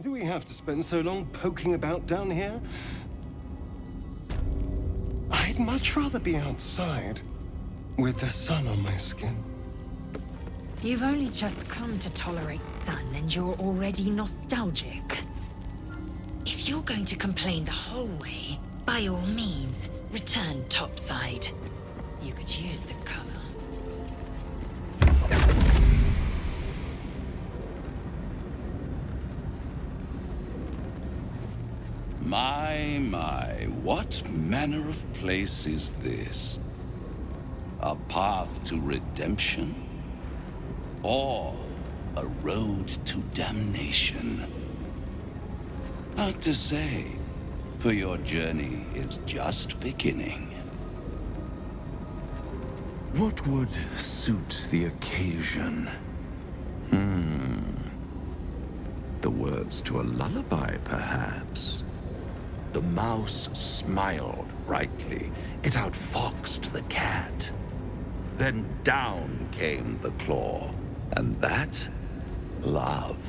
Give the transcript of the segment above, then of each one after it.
Do we have to spend so long poking about down here? I'd much rather be outside, with the sun on my skin. You've only just come to tolerate sun and you're already nostalgic. If you're going to complain the whole way, by all means, return topside. You could use the cover. My, what manner of place is this? A path to redemption? Or a road to damnation? Hard to say, for your journey is just beginning. What would suit the occasion? The words to a lullaby, perhaps. The mouse smiled brightly. It outfoxed the cat. Then down came the claw. And that, love,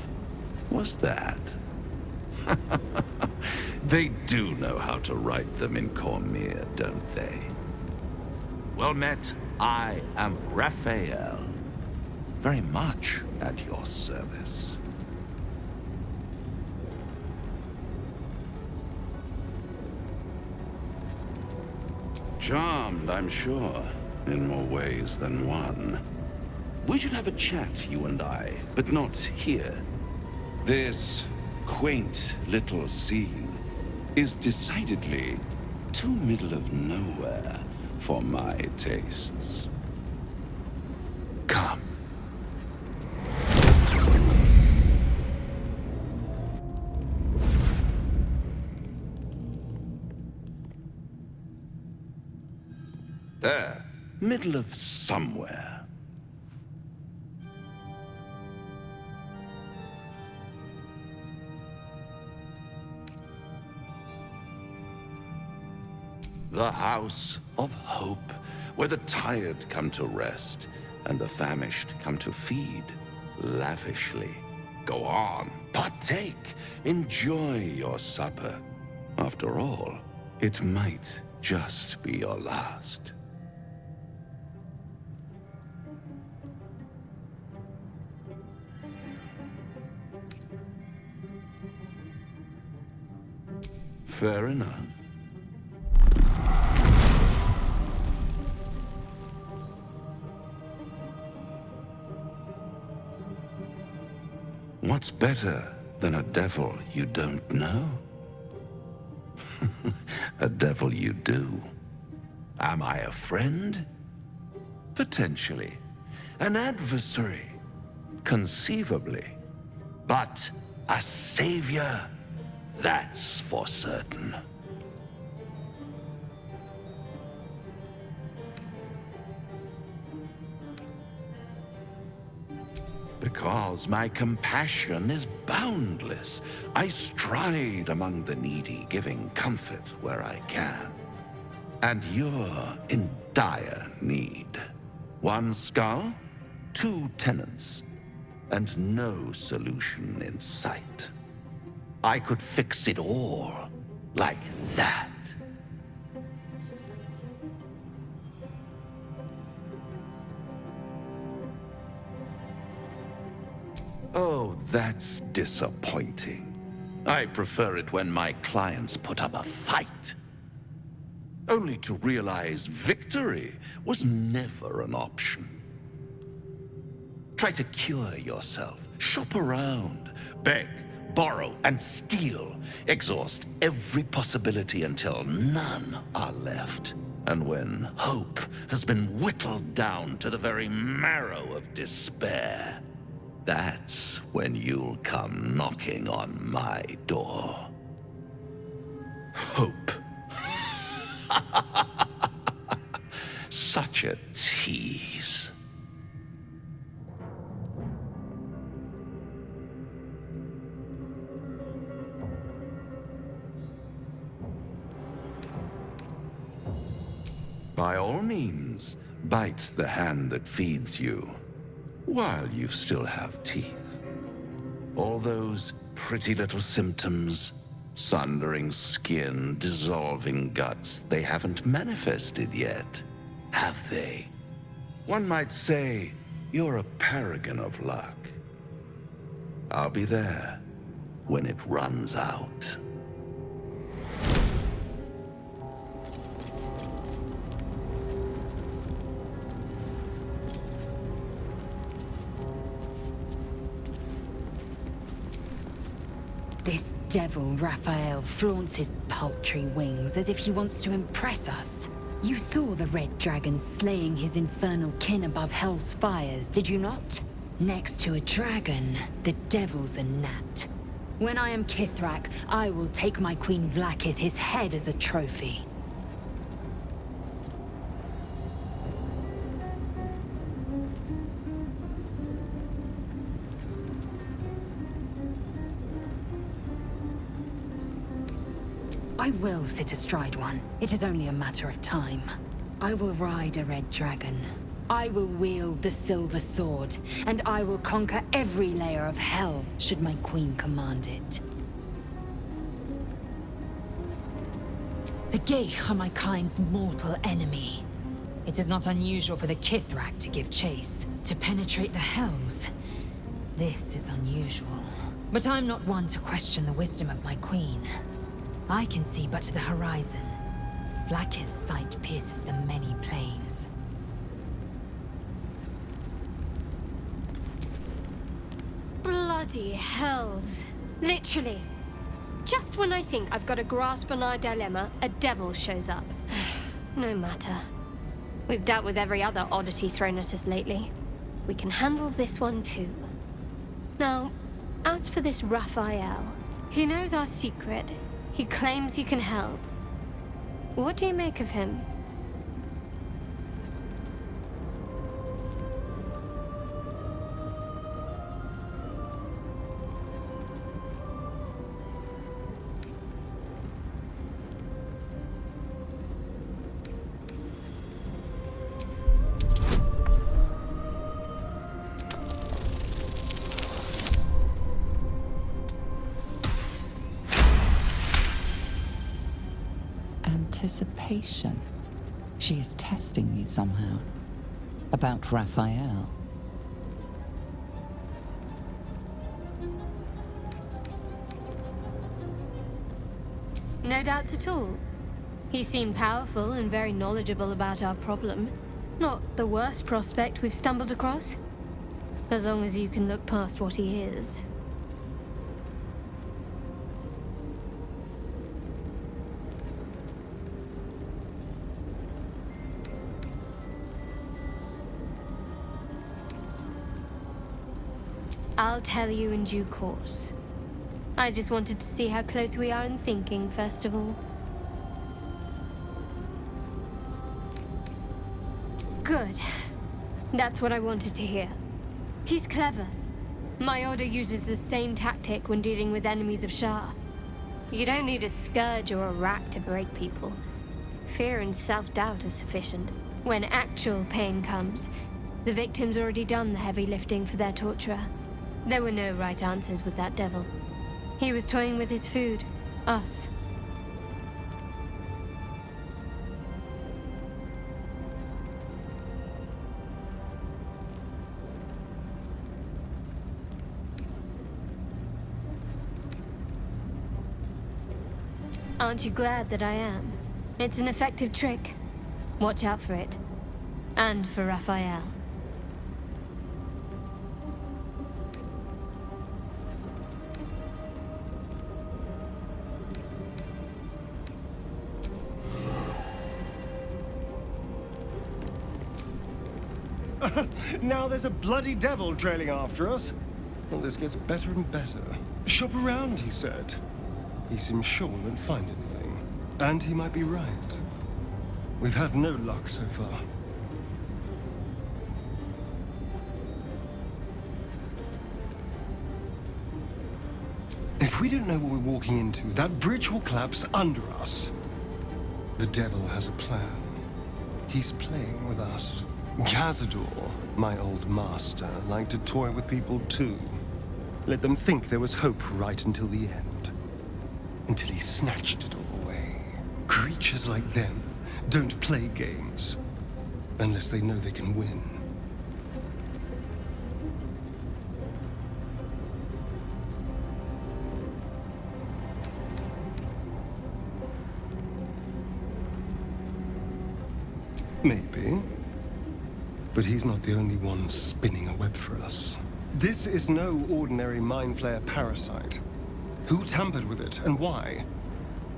was that. They do know how to write them in Cormier, don't they? Well met, I am Raphael. Very much at your service. Charmed, I'm sure, in more ways than one. We should have a chat, you and I, but not here. This quaint little scene is decidedly too middle of nowhere for my tastes. Come. There, middle of somewhere. The House of Hope, where the tired come to rest and the famished come to feed lavishly. Go on, partake, enjoy your supper. After all, it might just be your last. Fair enough. What's better than a devil you don't know? A devil you do. Am I a friend? Potentially. An adversary? Conceivably. But a savior? That's for certain. Because my compassion is boundless. I stride among the needy, giving comfort where I can. And you're in dire need. One skull, 2 tenants, and no solution in sight. I could fix it all, like that. Oh, that's disappointing. I prefer it when my clients put up a fight. Only to realize victory was never an option. Try to cure yourself, shop around, beg, borrow, and steal. Exhaust every possibility until none are left. And when hope has been whittled down to the very marrow of despair, that's when you'll come knocking on my door. Hope. Such a tease. By all means, bite the hand that feeds you, while you still have teeth. All those pretty little symptoms, sundering skin, dissolving guts, they haven't manifested yet, have they? One might say you're a paragon of luck. I'll be there when it runs out. This devil Raphael flaunts his paltry wings as if he wants to impress us. You saw the red dragon slaying his infernal kin above hell's fires, did you not? Next to a dragon, the devil's a gnat. When I am Kithrak, I will take my Queen Vlaakith his head as a trophy. I will sit astride one. It is only a matter of time. I will ride a red dragon. I will wield the silver sword, and I will conquer every layer of hell, should my queen command it. The Geich are my kind's mortal enemy. It is not unusual for the Kithrak to give chase, to penetrate the hells. This is unusual. But I'm not one to question the wisdom of my queen. I can see but to the horizon. Vlaakith's sight pierces the many planes. Bloody hells. Literally. Just when I think I've got a grasp on our dilemma, a devil shows up. No matter. We've dealt with every other oddity thrown at us lately. We can handle this one too. Now, as for this Raphael, he knows our secret. He claims he can help. What do you make of him? Anticipation. She is testing you somehow. About Raphael. No doubts at all. He seemed powerful and very knowledgeable about our problem. Not the worst prospect we've stumbled across. As long as you can look past what he is. I'll tell you in due course. I just wanted to see how close we are in thinking, first of all. Good. That's what I wanted to hear. He's clever. My order uses the same tactic when dealing with enemies of Shah. You don't need a scourge or a rack to break people. Fear and self-doubt is sufficient. When actual pain comes, the victim's already done the heavy lifting for their torturer. There were no right answers with that devil. He was toying with his food. Us. Aren't you glad that I am? It's an effective trick. Watch out for it. And for Raphael. Now there's a bloody devil trailing after us. Well, this gets better and better. Shop around, he said. He seems sure we won't find anything. And he might be right. We've had no luck so far. If we don't know what we're walking into, that bridge will collapse under us. The devil has a plan. He's playing with us. Cazador, my old master, liked to toy with people too. Let them think there was hope right until the end. Until he snatched it all away. Creatures like them don't play games. Unless they know they can win. Maybe. But he's not the only one spinning a web for us. This is no ordinary Mind Flayer parasite. Who tampered with it, and why?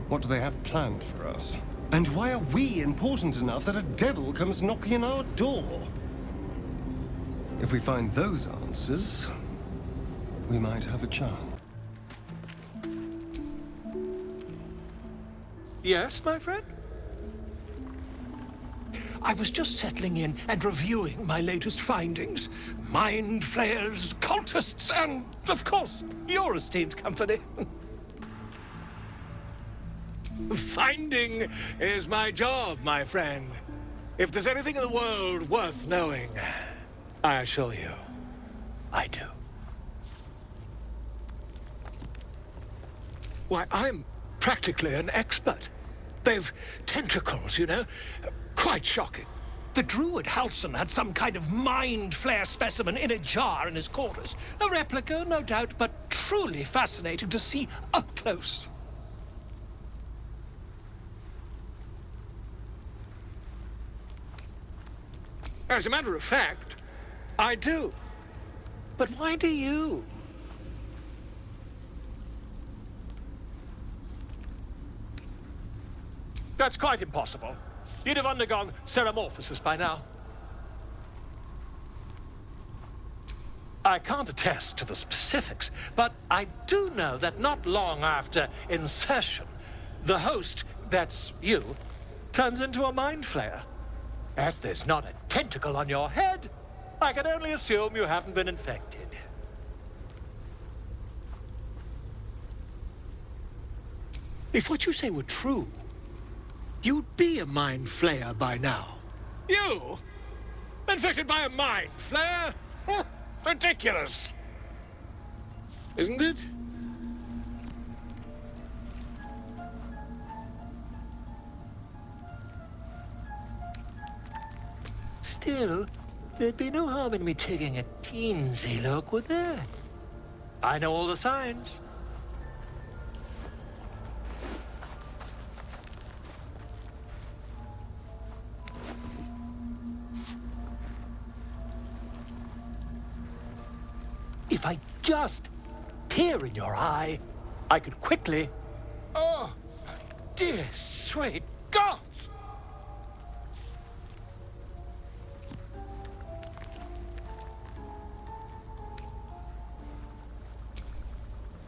What do they have planned for us? And why are we important enough that a devil comes knocking on our door? If we find those answers, we might have a chance. Yes, my friend? I was just settling in and reviewing my latest findings. Mind flayers, cultists, and, of course, your esteemed company. Finding is my job, my friend. If there's anything in the world worth knowing, I assure you, I do. Why, I'm practically an expert. They've tentacles, you know? Quite shocking. The druid Halson had some kind of mind flare specimen in a jar in his quarters. A replica, no doubt, but truly fascinating to see up close. As a matter of fact, I do. But why do you? That's quite impossible. You'd have undergone ceramorphosis by now. I can't attest to the specifics, but I do know that not long after insertion, the host, that's you, turns into a mind flayer. As there's not a tentacle on your head, I can only assume you haven't been infected. If what you say were true, you'd be a mind flayer by now. You? Infected by a mind flayer? Ridiculous. Isn't it? Still, there'd be no harm in me taking a teensy look, would there? I know all the signs. If I just peer in your eye, I could quickly... Oh, dear sweet gods!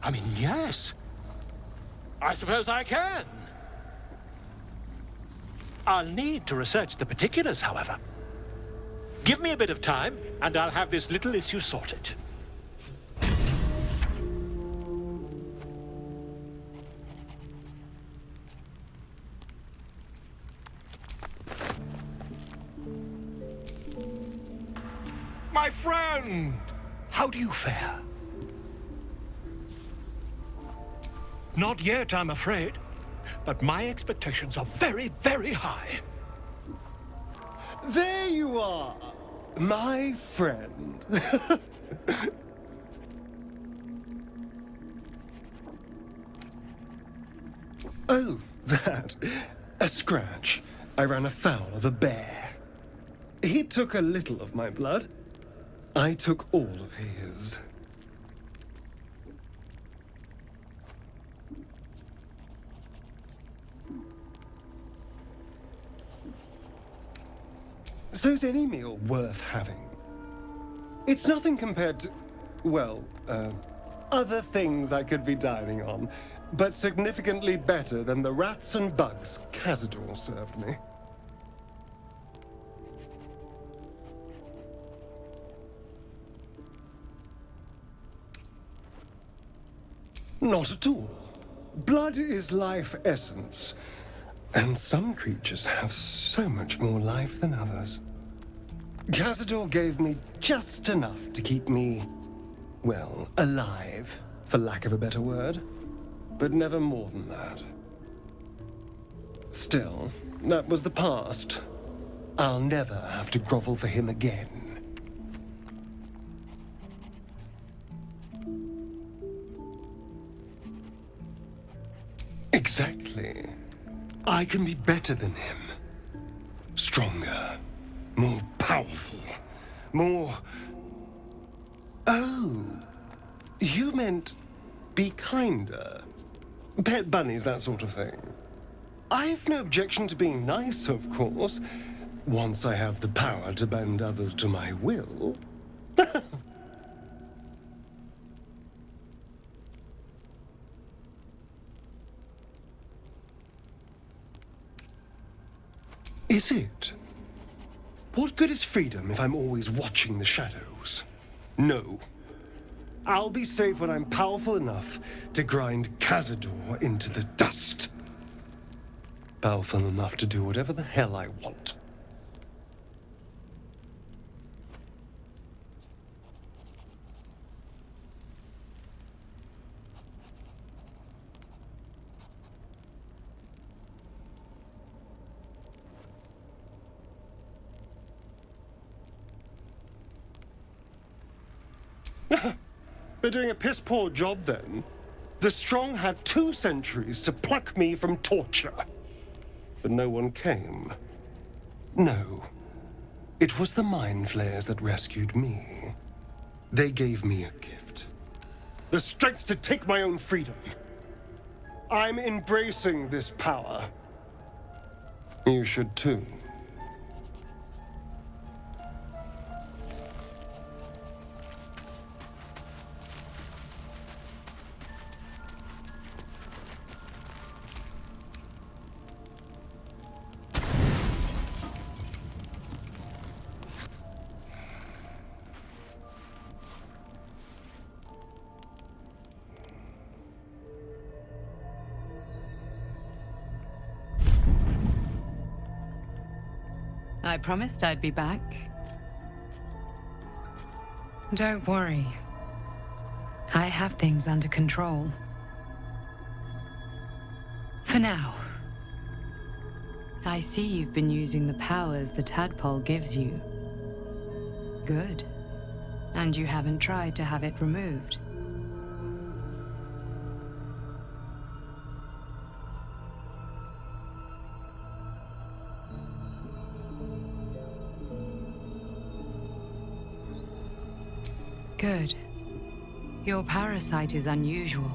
I mean, yes. I suppose I can. I'll need to research the particulars, however. Give me a bit of time, and I'll have this little issue sorted. My friend! How do you fare? Not yet, I'm afraid. But my expectations are very, very high. There you are, my friend. Oh, that. A scratch. I ran afoul of a bear. He took a little of my blood. I took all of his. So's any meal worth having. It's nothing compared to, well, other things I could be dining on, but significantly better than the rats and bugs Cazador served me. Not at all. Blood is life essence, and some creatures have so much more life than others. Cazador gave me just enough to keep me Well, alive, for lack of a better word. But never more than that. Still, that was the past. I'll never have to grovel for him again. Exactly. I can be better than him. Stronger. More powerful. More... Oh. You meant be kinder. Pet bunnies, that sort of thing. I've no objection to being nice, of course. Once I have the power to bend others to my will. Is it? What good is freedom if I'm always watching the shadows? No. I'll be safe when I'm powerful enough to grind Cazador into the dust. Powerful enough to do whatever the hell I want. They're doing a piss-poor job, then. The Strong had 2 centuries to pluck me from torture. But no one came. No. It was the Mind Flayers that rescued me. They gave me a gift. The strength to take my own freedom. I'm embracing this power. You should too. I promised I'd be back. Don't worry. I have things under control. For now. I see you've been using the powers the tadpole gives you. Good. And you haven't tried to have it removed. Good. Your parasite is unusual.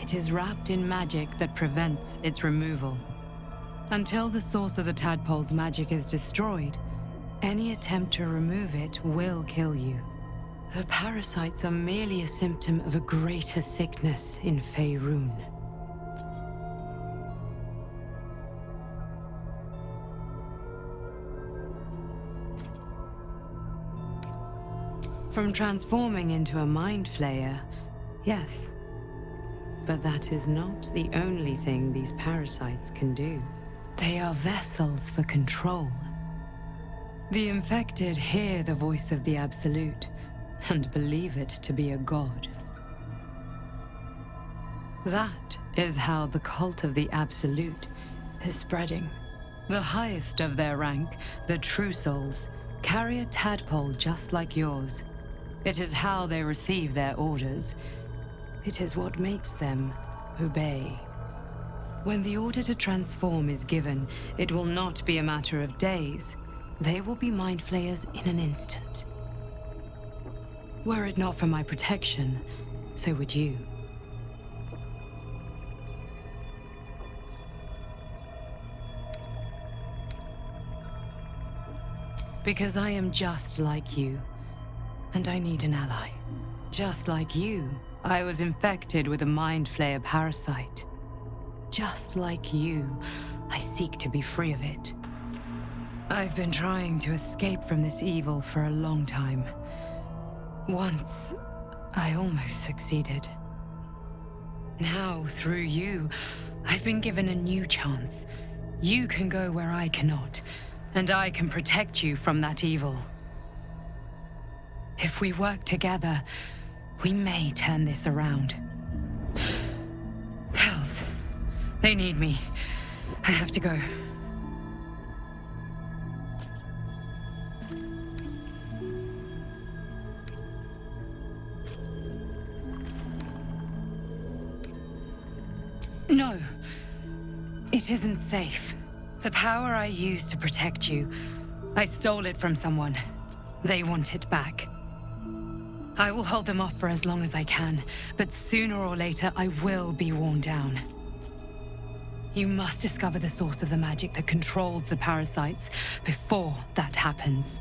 It is wrapped in magic that prevents its removal. Until the source of the tadpole's magic is destroyed, any attempt to remove it will kill you. The parasites are merely a symptom of a greater sickness in Faerun. From transforming into a Mind Flayer, yes. But that is not the only thing these parasites can do. They are vessels for control. The infected hear the voice of the Absolute, and believe it to be a god. That is how the cult of the Absolute is spreading. The highest of their rank, the True Souls, carry a tadpole just like yours. It is how they receive their orders. It is what makes them obey. When the order to transform is given, it will not be a matter of days. They will be Mind Flayers in an instant. Were it not for my protection, so would you. Because I am just like you. And I need an ally. Just like you, I was infected with a Mind Flayer parasite. Just like you, I seek to be free of it. I've been trying to escape from this evil for a long time. Once, I almost succeeded. Now, through you, I've been given a new chance. You can go where I cannot, and I can protect you from that evil. If we work together, We may turn this around. Hells. They need me. I have to go. No. It isn't safe. The power I used to protect you, I stole it from someone. They want it back. I will hold them off for as long as I can, but sooner or later I will be worn down. You must discover the source of the magic that controls the parasites before that happens.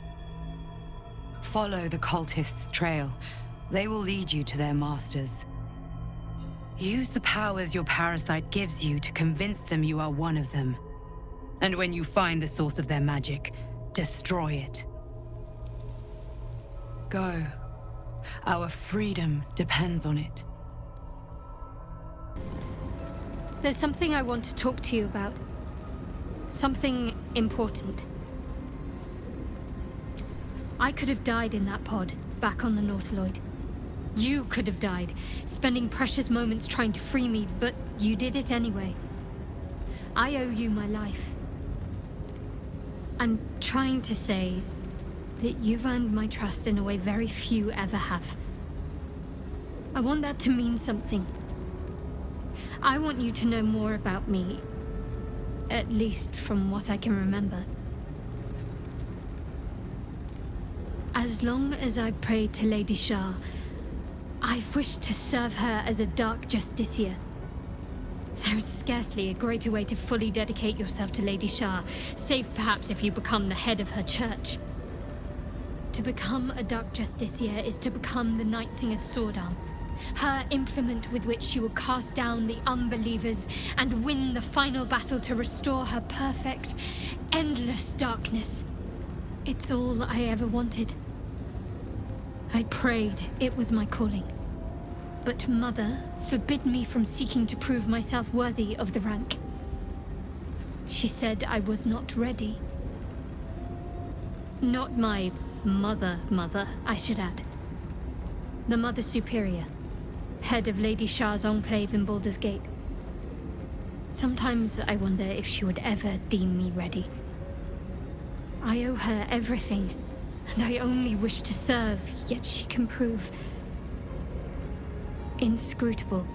Follow the cultists' trail. They will lead you to their masters. Use the powers your parasite gives you to convince them you are one of them. And when you find the source of their magic, destroy it. Go. Our freedom depends on it. There's something I want to talk to you about. Something important. I could have died in that pod, back on the Nautiloid. You could have died, spending precious moments trying to free me, but you did it anyway. I owe you my life. I'm trying to say that you've earned my trust in a way very few ever have. I want that to mean something. I want you to know more about me, at least from what I can remember. As long as I've prayed to Lady Shah, I've wished to serve her as a Dark Justiciar. There is scarcely a greater way to fully dedicate yourself to Lady Shah, save perhaps if you become the head of her church. To become a Dark Justiciar is to become the Night Singer's sword arm, her implement with which she will cast down the unbelievers and win the final battle to restore her perfect, endless darkness. It's all I ever wanted. I prayed it was my calling. But Mother forbid me from seeking to prove myself worthy of the rank. She said I was not ready. Not my mother, I should add. The Mother Superior, head of Lady Shah's enclave in Baldur's Gate. Sometimes I wonder if she would ever deem me ready. I owe her everything, and I only wish to serve, yet she can prove inscrutable.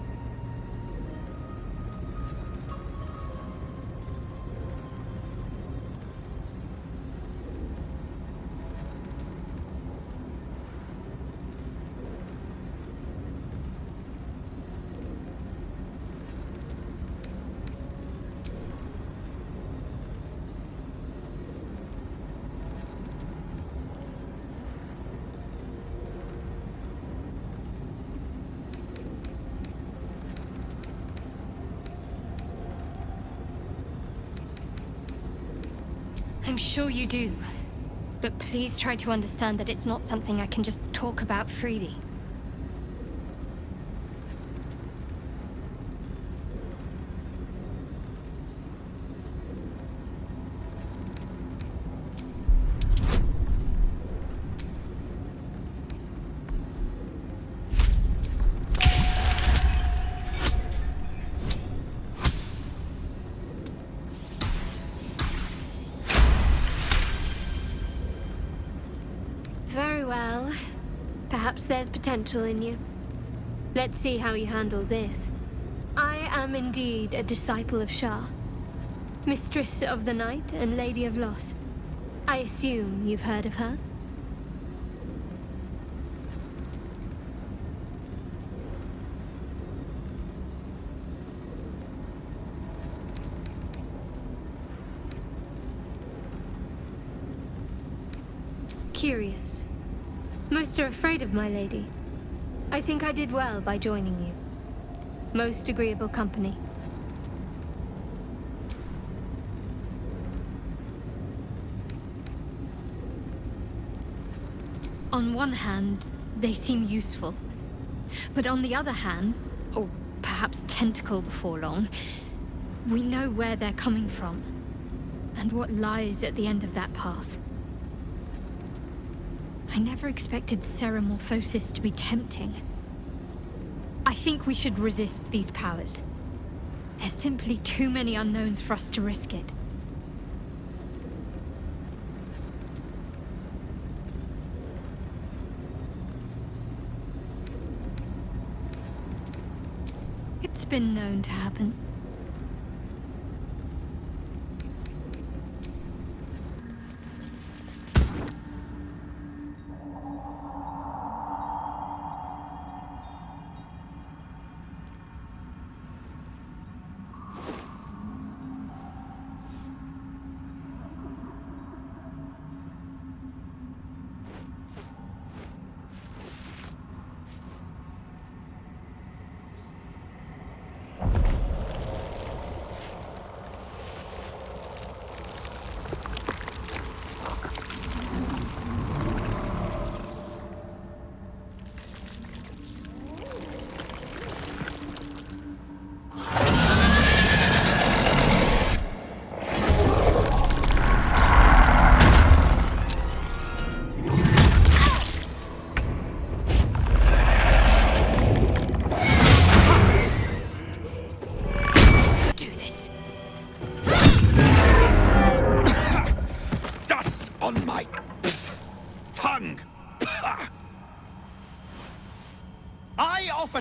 I'm sure you do. But please try to understand that it's not something I can just talk about freely. Very well. Perhaps there's potential in you. Let's see how you handle this. I am indeed a disciple of Shah, Mistress of the Night and Lady of Loss. I assume you've heard of her? Curious. Most are afraid of my lady. I think I did well by joining you. Most agreeable company. On one hand, they seem useful. But on the other hand, or perhaps tentacle before long, we know where they're coming from, and what lies at the end of that path. I never expected Ceramorphosis to be tempting. I think we should resist these powers. There's simply too many unknowns for us to risk it. It's been known to happen.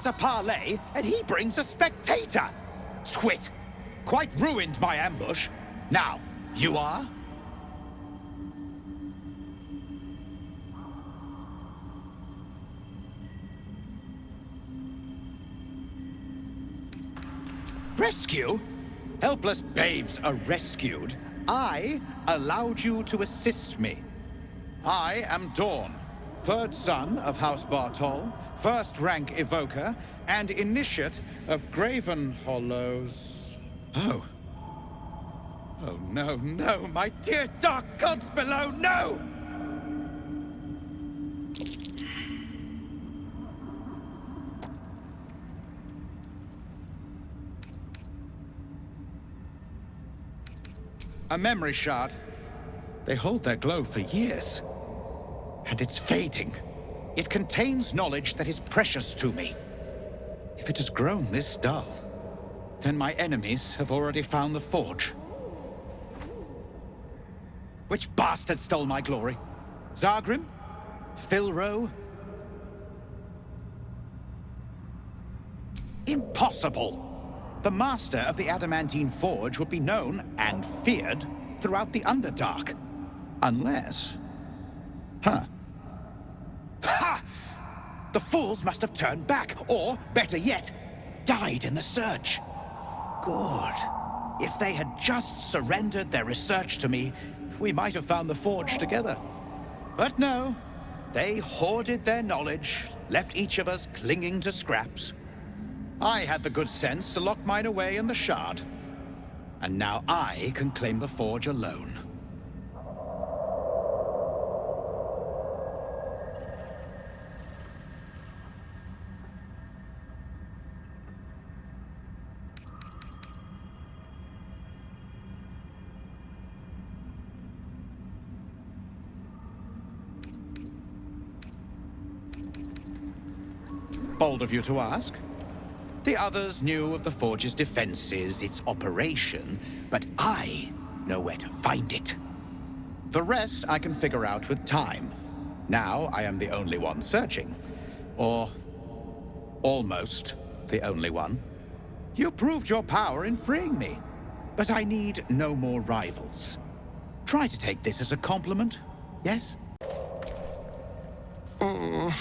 To parley, and he brings a spectator. Twit! Quite ruined my ambush. Now, you are? Rescue? Helpless babes are rescued. I allowed you to assist me. I am Dawn, third son of House Bartol, first rank evoker, and initiate of Graven Hollows. Oh. Oh, no, no, my dear dark gods below, no! A memory shard. They hold their glow for years. And it's fading. It contains knowledge that is precious to me. If it has grown this dull, then my enemies have already found the forge. Which bastard stole my glory? Zargrim? Filro? Impossible! The master of the Adamantine Forge would be known and feared throughout the Underdark. Unless... Huh. Ha! The fools must have turned back, or, better yet, died in the search. Good. If they had just surrendered their research to me, we might have found the forge together. But no. They hoarded their knowledge, left each of us clinging to scraps. I had the good sense to lock mine away in the shard. And now I can claim the forge alone. Bold of you to ask. The others knew of the Forge's defenses, its operation, but I know where to find it. The rest I can figure out with time. Now I am the only one searching. Or... almost the only one. You proved your power in freeing me, but I need no more rivals. Try to take this as a compliment, yes? Oh,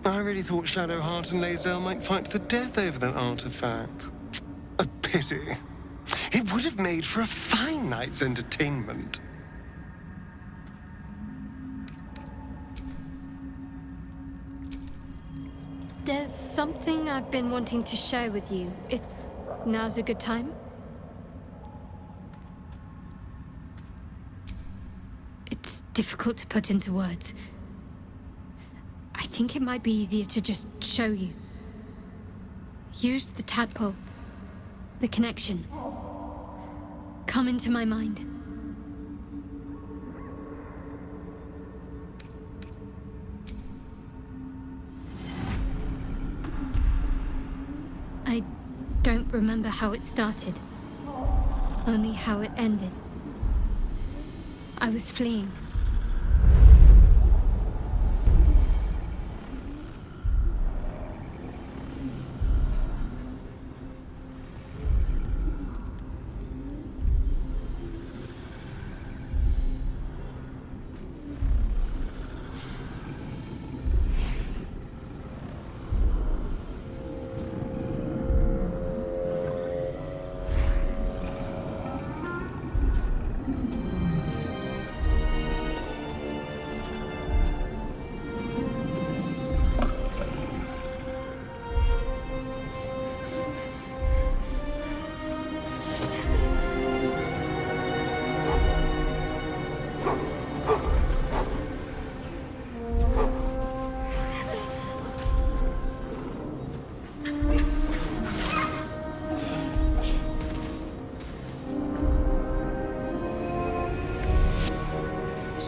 I really thought Shadowheart and Lae'zel might fight to the death over that artifact. A pity. It would have made for a fine night's entertainment. There's something I've been wanting to share with you, if now's a good time. It's difficult to put into words. I think it might be easier to just show you. Use the tadpole. The connection. Come into my mind. I don't remember how it started. Only how it ended. I was fleeing.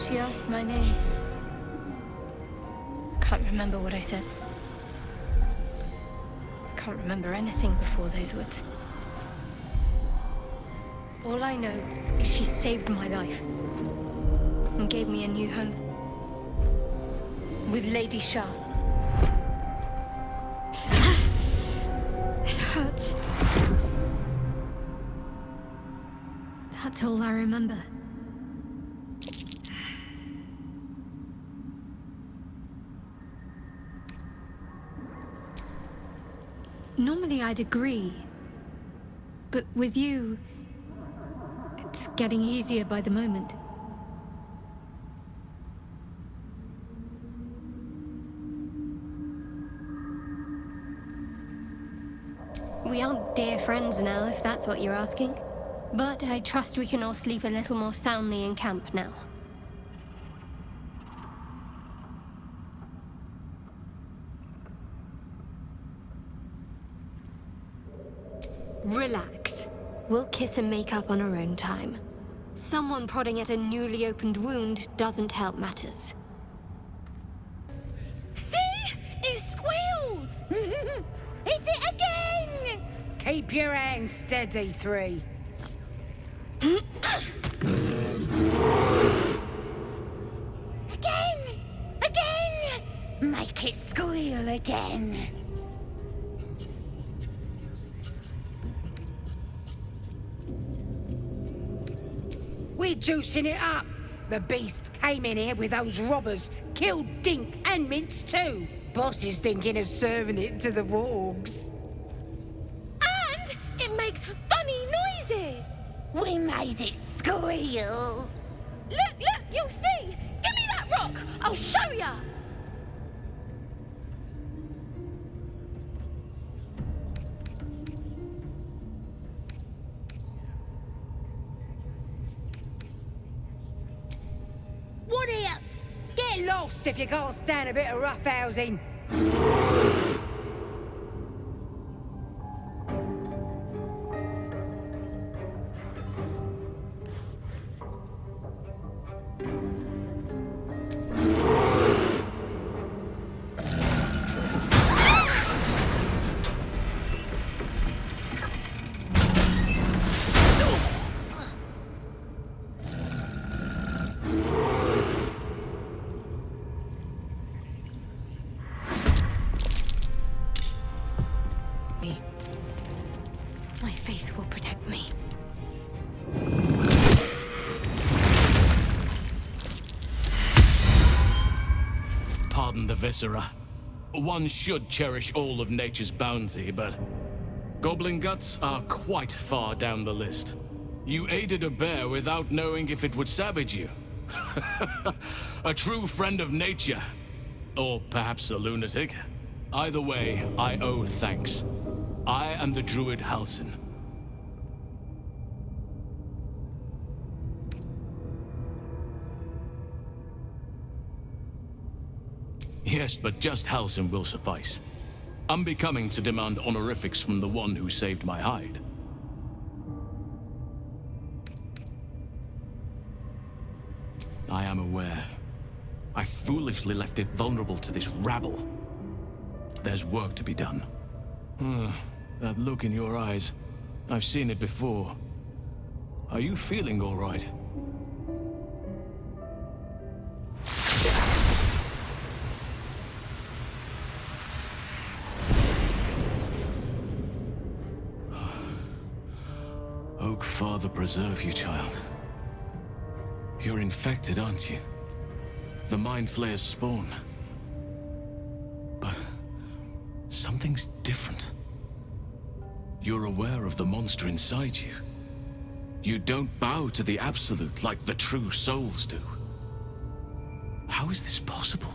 She asked my name. Can't remember what I said. Can't remember anything before those words. All I know is she saved my life and gave me a new home with Lady Shah. It hurts. That's all I remember. Normally I'd agree, but with you, it's getting easier by the moment. We aren't dear friends now, if that's what you're asking. But I trust we can all sleep a little more soundly in camp now. Relax. We'll kiss and make up on our own time. Someone prodding at a newly opened wound doesn't help matters. See? It squealed! Hit it again! Keep your hands steady, 3. Again! Again! Make it squeal again. We're juicing it up. The beast came in here with those robbers, killed Dink and Mince too. Boss is thinking of serving it to the wargs. And it makes funny noises. We made it squeal. Look, you'll see. Give me that rock. I'll show ya. What here? Get lost if you can't stand a bit of roughhousing. My faith will protect me. Pardon the viscera. One should cherish all of nature's bounty, but goblin guts are quite far down the list. You aided a bear without knowing if it would savage you. A true friend of nature. Or perhaps a lunatic. Either way, I owe thanks. I am the druid Halsin. Yes, but just Halsin will suffice. Unbecoming to demand honorifics from the one who saved my hide. I am aware. I foolishly left it vulnerable to this rabble. There's work to be done. That look in your eyes, I've seen it before. Are you feeling all right? Oak Father preserve you, child. You're infected, aren't you? The Mind Flayer's spawn. But something's different. You're aware of the monster inside you. You don't bow to the Absolute like the true souls do. How is this possible?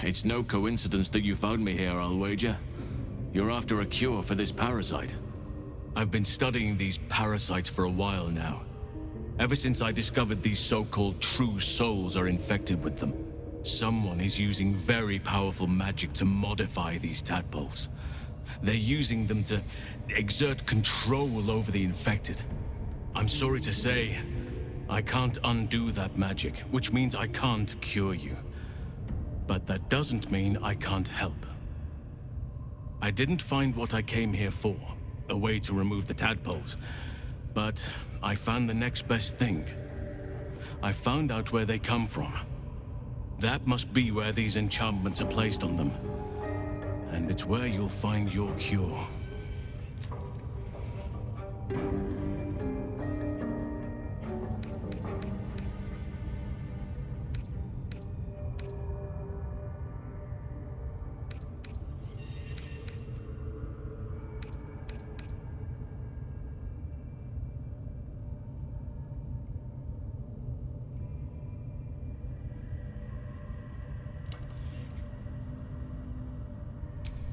It's no coincidence that you found me here, I'll wager. You're after a cure for this parasite. I've been studying these parasites for a while now. Ever since I discovered these so-called true souls are infected with them. Someone is using very powerful magic to modify these tadpoles. They're using them to exert control over the infected. I'm sorry to say, I can't undo that magic, which means I can't cure you. But that doesn't mean I can't help. I didn't find what I came here for, a way to remove the tadpoles, but I found the next best thing. I found out where they come from. That must be where these enchantments are placed on them. And it's where you'll find your cure.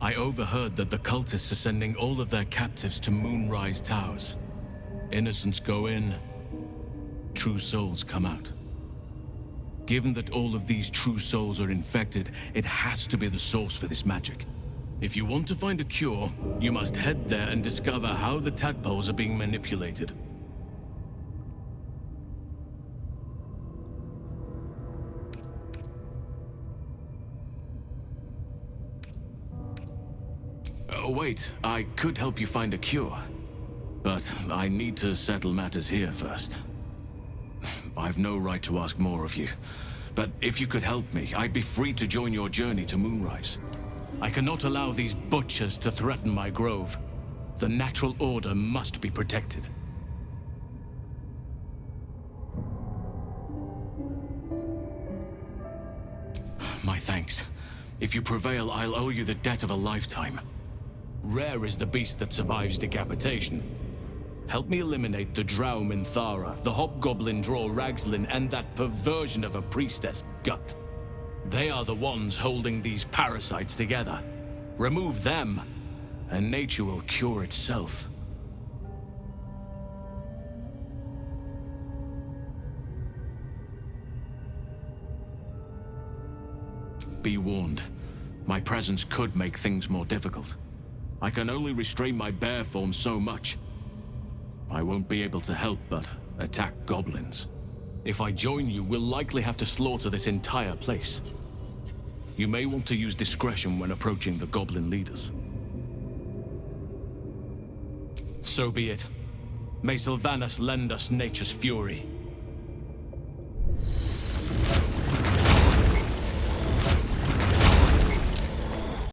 I overheard that the cultists are sending all of their captives to Moonrise Towers. Innocents go in, true souls come out. Given that all of these true souls are infected, it has to be the source for this magic. If you want to find a cure, you must head there and discover how the tadpoles are being manipulated. Oh, wait, I could help you find a cure. But I need to settle matters here first. I've no right to ask more of you. But if you could help me, I'd be free to join your journey to Moonrise. I cannot allow these butchers to threaten my grove. The natural order must be protected. My thanks. If you prevail, I'll owe you the debt of a lifetime. Rare is the beast that survives decapitation. Help me eliminate the Drow Minthara, the Hobgoblin Draw Ragslin, and that perversion of a priestess, Gut. They are the ones holding these parasites together. Remove them, and nature will cure itself. Be warned. My presence could make things more difficult. I can only restrain my bear form so much. I won't be able to help but attack goblins. If I join you, we'll likely have to slaughter this entire place. You may want to use discretion when approaching the goblin leaders. So be it. May Sylvanas lend us nature's fury.